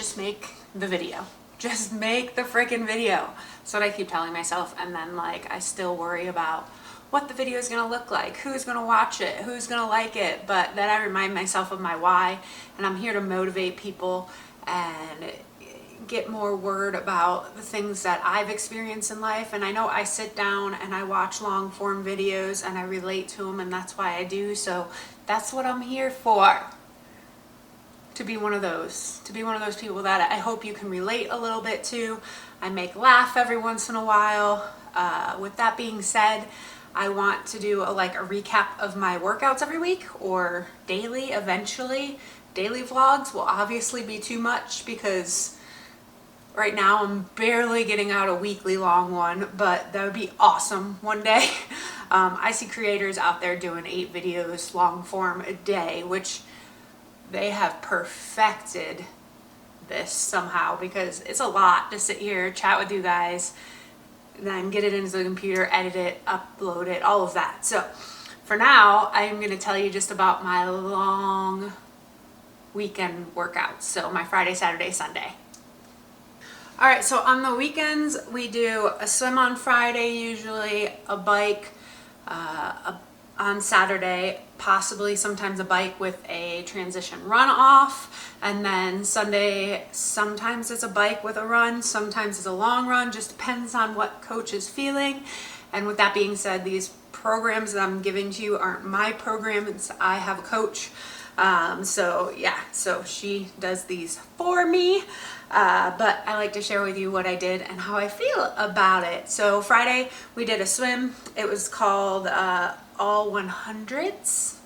just make the video. Just make the freaking video. That's what I keep telling myself. And then like, I still worry about what the video is going to look like, who's going to watch it, who's going to like it. But then I remind myself of my why, and I'm here to motivate people and get more word about the things that I've experienced in life. And I know I sit down and I watch long form videos and I relate to them, and that's why I do. So that's what I'm here for. To be one of those people that I hope you can relate a little bit to. I make laugh every once in a while. With that being said, I want to do a recap of my workouts every week, or daily eventually. Daily vlogs will obviously be too much because right now I'm barely getting out a weekly long one, but that would be awesome one day. I see creators out there doing 8 videos long form a day, which they have perfected this somehow, because it's a lot to sit here, chat with you guys, then get it into the computer, edit it, upload it, all of that. So for now, I'm going to tell you just about my long weekend workouts. So my Friday, Saturday, Sunday. All right, so on the weekends, we do a swim on Friday, usually a bike, on Saturday, possibly sometimes a bike with a transition run off. And then Sunday, sometimes it's a bike with a run, sometimes it's a long run, just depends on what coach is feeling. And with that being said, these programs that I'm giving to you aren't my programs. I have a coach. So she does these for me. But I like to share with you what I did and how I feel about it. So Friday we did a swim. It was called All 100s.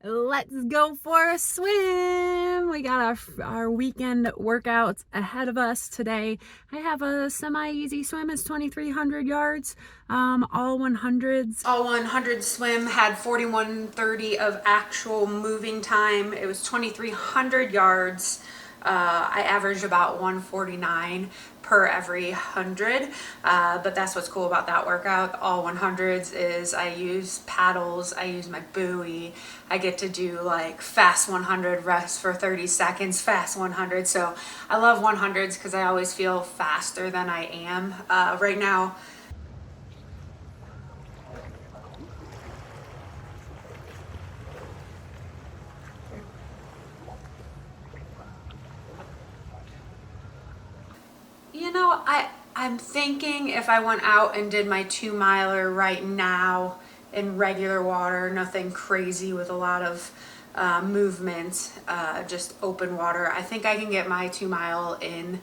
Let's go for a swim. We got our weekend workouts ahead of us today. I have a semi-easy swim. It's 2,300 yards. All 100s. All 100 swim had 41:30 of actual moving time. It was 2,300 yards. I averaged about 149 per every 100, but that's what's cool about that workout. All 100s is I use paddles, I use my buoy, I get to do like fast 100, rest for 30 seconds, fast 100. So I love 100s because I always feel faster than I am. Right now, you know, I'm thinking if I went out and did my 2-miler right now in regular water, nothing crazy with a lot of movement, just open water, I think I can get my 2-mile in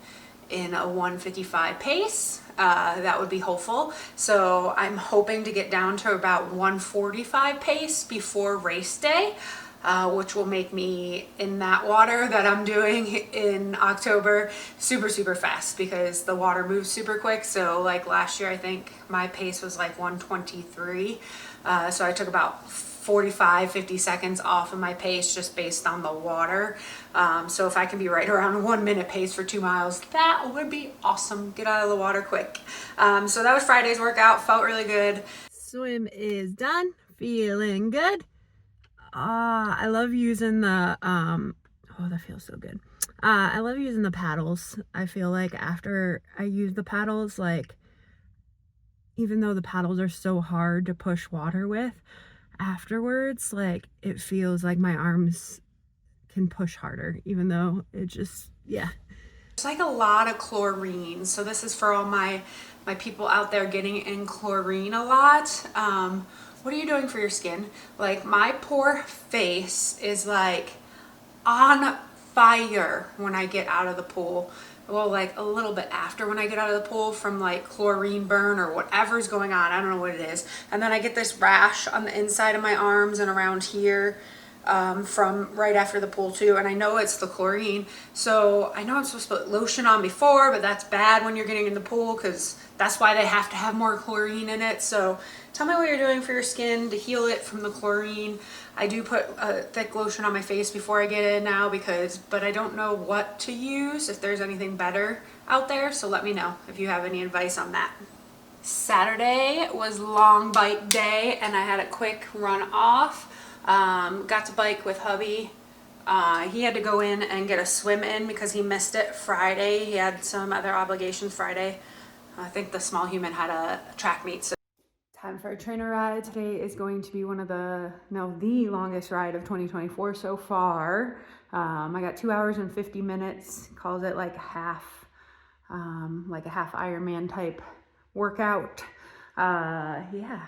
a 1:55 pace. That would be hopeful. So I'm hoping to get down to about 1:45 pace before race day. Which will make me in that water that I'm doing in October super fast, because the water moves super quick. So like last year, I think my pace was like 1:23. So I took about 45-50 seconds off of my pace just based on the water. So if I can be right around a 1-minute pace for 2 miles, that would be awesome. Get out of the water quick. So that was Friday's workout. Felt really good. Swim is done. Feeling good. I love using the, oh, that feels so good. I love using the paddles. I feel like after I use the paddles, like, even though the paddles are so hard to push water with, afterwards, like, it feels like my arms can push harder, even though it just, yeah. It's like a lot of chlorine. So this is for all my people out there getting in chlorine a lot. What are you doing for your skin? Like, my poor face is like on fire when I get out of the pool. Well, like a little bit after when I get out of the pool from like chlorine burn or whatever's going on. I don't know what it is. And then I get this rash on the inside of my arms and around here from right after the pool too. And I know it's the chlorine. So I know I'm supposed to put lotion on before, but that's bad when you're getting in the pool because that's why they have to have more chlorine in it. So tell me what you're doing for your skin to heal it from the chlorine. I do put a thick lotion on my face before I get in now but I don't know what to use, if there's anything better out there. So let me know if you have any advice on that. Saturday was long bike day and I had a quick run off. Got to bike with hubby He had to go in and get a swim in because he missed it Friday. He had some other obligations Friday. I think the small human had a track meet. So. Time for a trainer ride. Today is going to be the longest ride of 2024 so far. I got 2 hours and 50 minutes. Calls it like a half Ironman type workout. Yeah,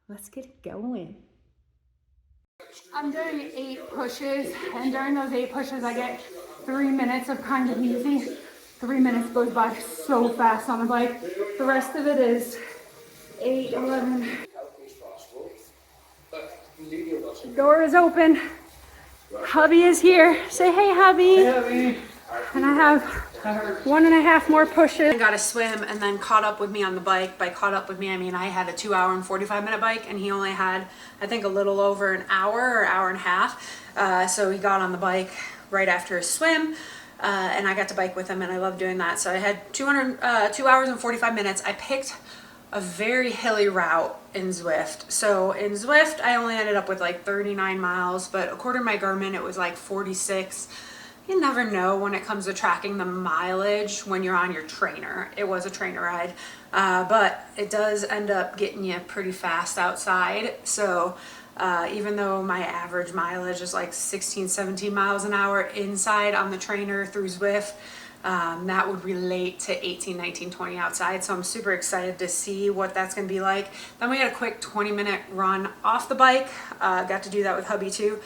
let's get going. I'm doing 8 pushes, and during those 8 pushes, I get 3 minutes of kind of easy. 3 minutes goes by so fast on the bike. The rest of it is 8, 11. Door is open. Hubby is here. Say hey, hubby. Hey, hubby. And I have 1.5 more pushes. I got a swim and then caught up with me on the bike. By caught up with me, I mean I had a 2 hour and 45 minute bike, and he only had, I think, a little over an hour or hour and a half. So he got on the bike right after his swim. And I got to bike with him, and I love doing that. So I had 2 hours and 45 minutes. I picked a very hilly route in Zwift. So in Zwift, I only ended up with like 39 miles, but according to my Garmin, it was like 46. You never know when it comes to tracking the mileage when you're on your trainer. It was a trainer ride, but it does end up getting you pretty fast outside. So even though my average mileage is like 16, 17 miles an hour inside on the trainer through Zwift, that would relate to 18, 19, 20 outside. So I'm super excited to see what that's going to be like. Then we had a quick 20-minute run off the bike. Got to do that with hubby too.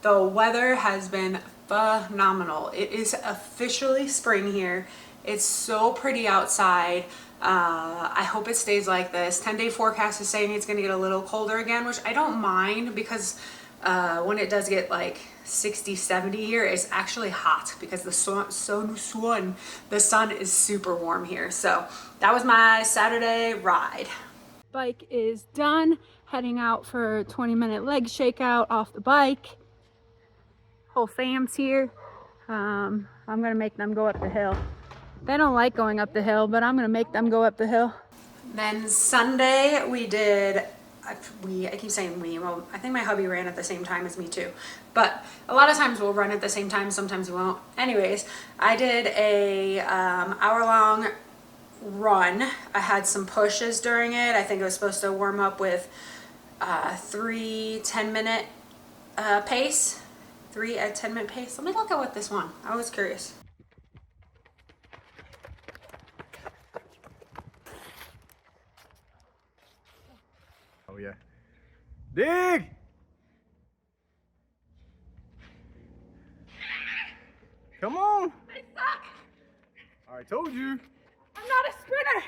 The weather has been phenomenal. It is officially spring here. It's so pretty outside. I hope it stays like this. 10-day forecast is saying it's going to get a little colder again, which I don't mind, because when it does get like 60, 70 here, it's actually hot because the sun is super warm here. So that was my Saturday ride. Bike is done. Heading out for a 20-minute leg shakeout off the bike. Whole fam's here. I'm gonna make them go up the hill. They don't like going up the hill, but I'm gonna make them go up the hill. Then Sunday we did, I keep saying we, well, I think my hubby ran at the same time as me too. But a lot of times we'll run at the same time, sometimes we won't. Anyways, I did a hour-long run. I had some pushes during it. I think I was supposed to warm up with 3 10-minute pace. 3 at 10-minute pace. Let me look at what this one. I was curious. Oh yeah. Dig! Come on! I suck! I told you. I'm not a sprinter!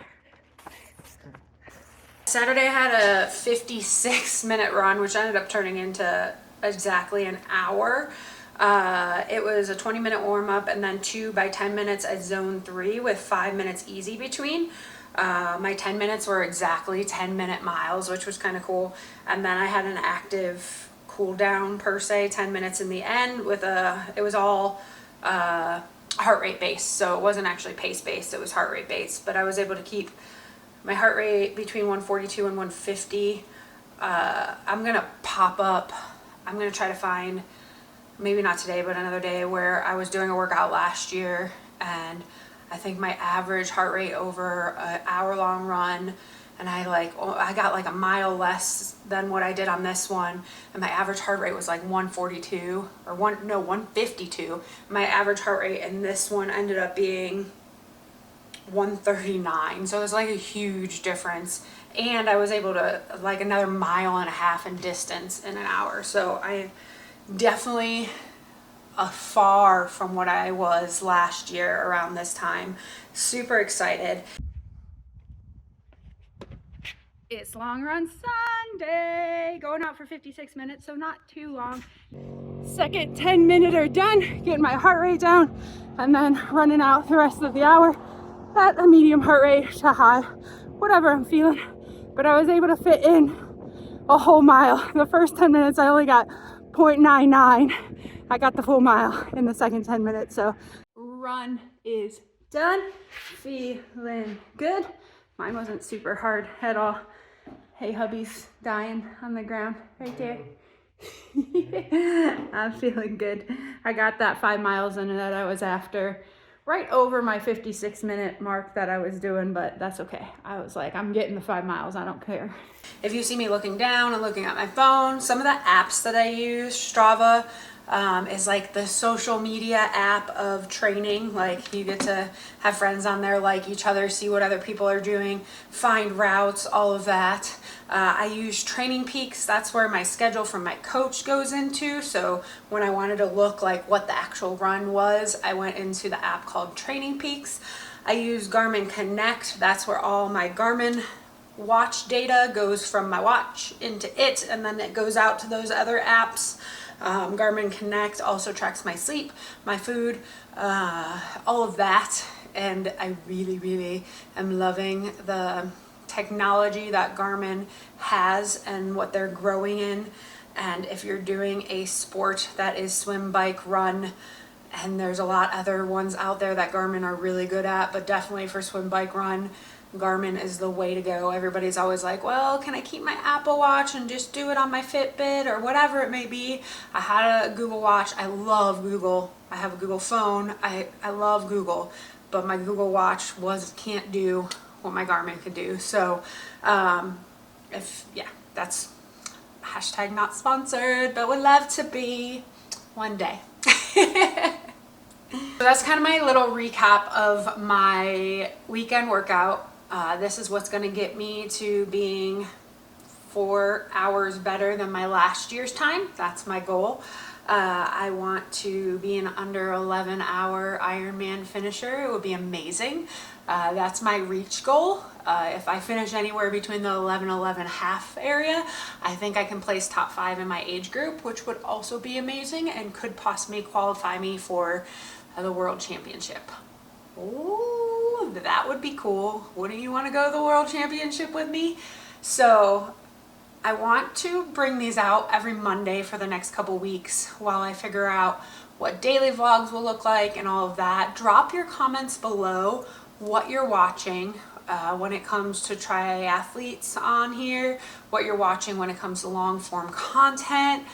Saturday I had a 56-minute run, which ended up turning into exactly an hour. It was a 20-minute warm-up and then 2 by 10 minutes at zone 3 with 5 minutes easy between. My 10 minutes were exactly 10-minute miles, which was kind of cool. And then I had an active cool down per se, 10 minutes in the end with it was all heart rate based. So it wasn't actually pace based, it was heart rate based. But I was able to keep my heart rate between 142 and 150. I'm gonna try to find, maybe not today, but another day, where I was doing a workout last year, and I think my average heart rate over an hour-long run, and I got like a mile less than what I did on this one, and my average heart rate was like 142 or 152. My average heart rate in this one ended up being 139. So there's like a huge difference, and I was able to like another 1.5 miles in distance in an hour. So I definitely far from what I was last year around this time. Super excited. It's Long Run Sunday, going out for 56 minutes, so not too long. Second 10-minute done, getting my heart rate down, and then running out the rest of the hour at a medium heart rate to high, whatever I'm feeling. But I was able to fit in a whole mile. The first 10 minutes I only got 0.99. I got the full mile in the second 10 minutes. So run is done. Feeling good. Mine wasn't super hard at all. Hey, hubby's dying on the ground right there. I'm feeling good. I got that 5 miles in that I was after. Right over my 56-minute mark that I was doing, but that's okay. I was like, I'm getting the 5 miles. I don't care. If you see me looking down and looking at my phone, some of the apps that I use, Strava, is like the social media app of training. Like you get to have friends on there, like each other, see what other people are doing, find routes, all of that. I use Training Peaks. That's where my schedule from my coach goes into. So when I wanted to look like what the actual run was, I went into the app called Training Peaks. I use Garmin Connect. That's where all my Garmin watch data goes from my watch into it, and then it goes out to those other apps. Garmin Connect also tracks my sleep, my food, all of that. And I really am loving the technology that Garmin has and what they're growing in. And if you're doing a sport that is swim, bike, run, and there's a lot other ones out there that Garmin are really good at, but definitely for swim, bike, run, Garmin is the way to go. Everybody's always like, well, can I keep my Apple Watch and just do it on my Fitbit or whatever it may be? I had a Google Watch. I love Google. I have a Google phone. I love Google, but my Google Watch can't do what my Garmin can do. So that's hashtag not sponsored, but would love to be one day. So that's kind of my little recap of my weekend workout. This is what's going to get me to being 4 hours better than my last year's time. That's my goal. I want to be an under 11-hour Ironman finisher. It would be amazing. That's my reach goal. If I finish anywhere between the 11.5 area, I think I can place top 5 in my age group, which would also be amazing and could possibly qualify me for the World Championship. Ooh, that would be cool. Wouldn't you want to go to the World Championship with me? So I want to bring these out every Monday for the next couple weeks while I figure out what daily vlogs will look like and all of that. Drop your comments below what you're watching when it comes to triathletes on here, what you're watching when it comes to long form content,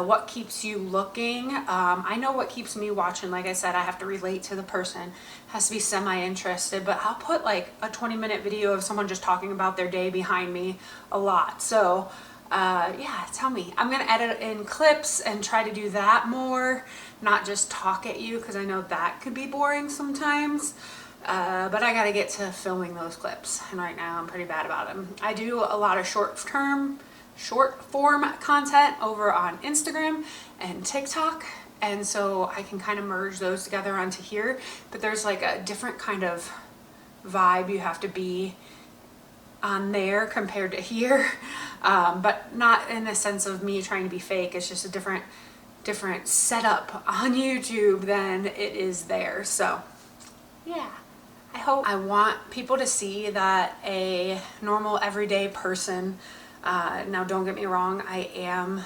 what keeps you looking. I know what keeps me watching. Like I said, I have to relate to the person. It has to be semi-interested, but I'll put like a 20-minute video of someone just talking about their day behind me a lot. So yeah, tell me. I'm gonna edit in clips and try to do that more, not just talk at you, because I know that could be boring sometimes. But I gotta get to filming those clips, and right now I'm pretty bad about them. I do a lot of short form content over on Instagram and TikTok, and so I can kind of merge those together onto here, but there's like a different kind of vibe you have to be on there compared to here, but not in the sense of me trying to be fake. It's just a different setup on YouTube than it is there. So yeah, I want people to see that a normal everyday person, now don't get me wrong, I am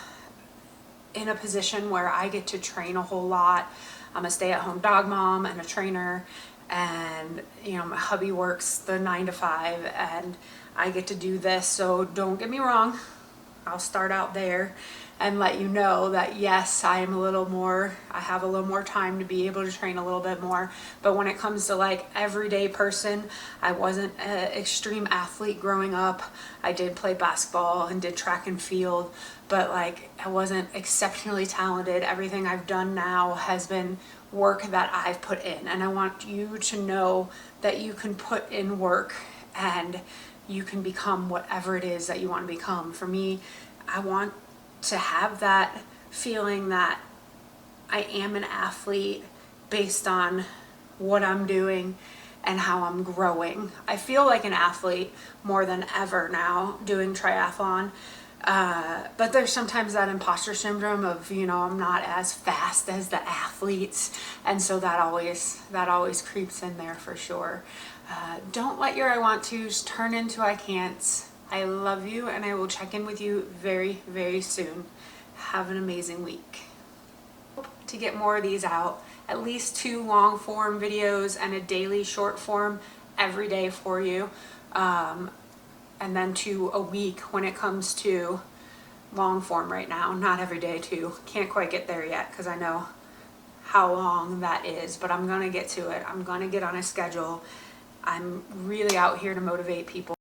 in a position where I get to train a whole lot. I'm a stay-at-home dog mom and a trainer, and you know, my hubby works the 9 to 5 and I get to do this. So don't get me wrong, I'll start out there and let you know that yes, I have a little more time to be able to train a little bit more. But when it comes to like everyday person, I wasn't an extreme athlete growing up. I did play basketball and did track and field, but like I wasn't exceptionally talented. Everything I've done now has been work that I've put in, and I want you to know that you can put in work and you can become whatever it is that you want to become. For me, I want to have that feeling that I am an athlete based on what I'm doing and how I'm growing. I feel like an athlete more than ever now doing triathlon, but there's sometimes that imposter syndrome of, you know, I'm not as fast as the athletes, and so that always creeps in there for sure. Don't let your I want to's turn into I can'ts. I love you, and I will check in with you very, very soon. Have an amazing week. To get more of these out, at least 2 long form videos and a daily short form every day for you, and then to a week when it comes to long form right now, not every day too. Can't quite get there yet because I know how long that is, but I'm gonna get to it. I'm gonna get on a schedule. I'm really out here to motivate people.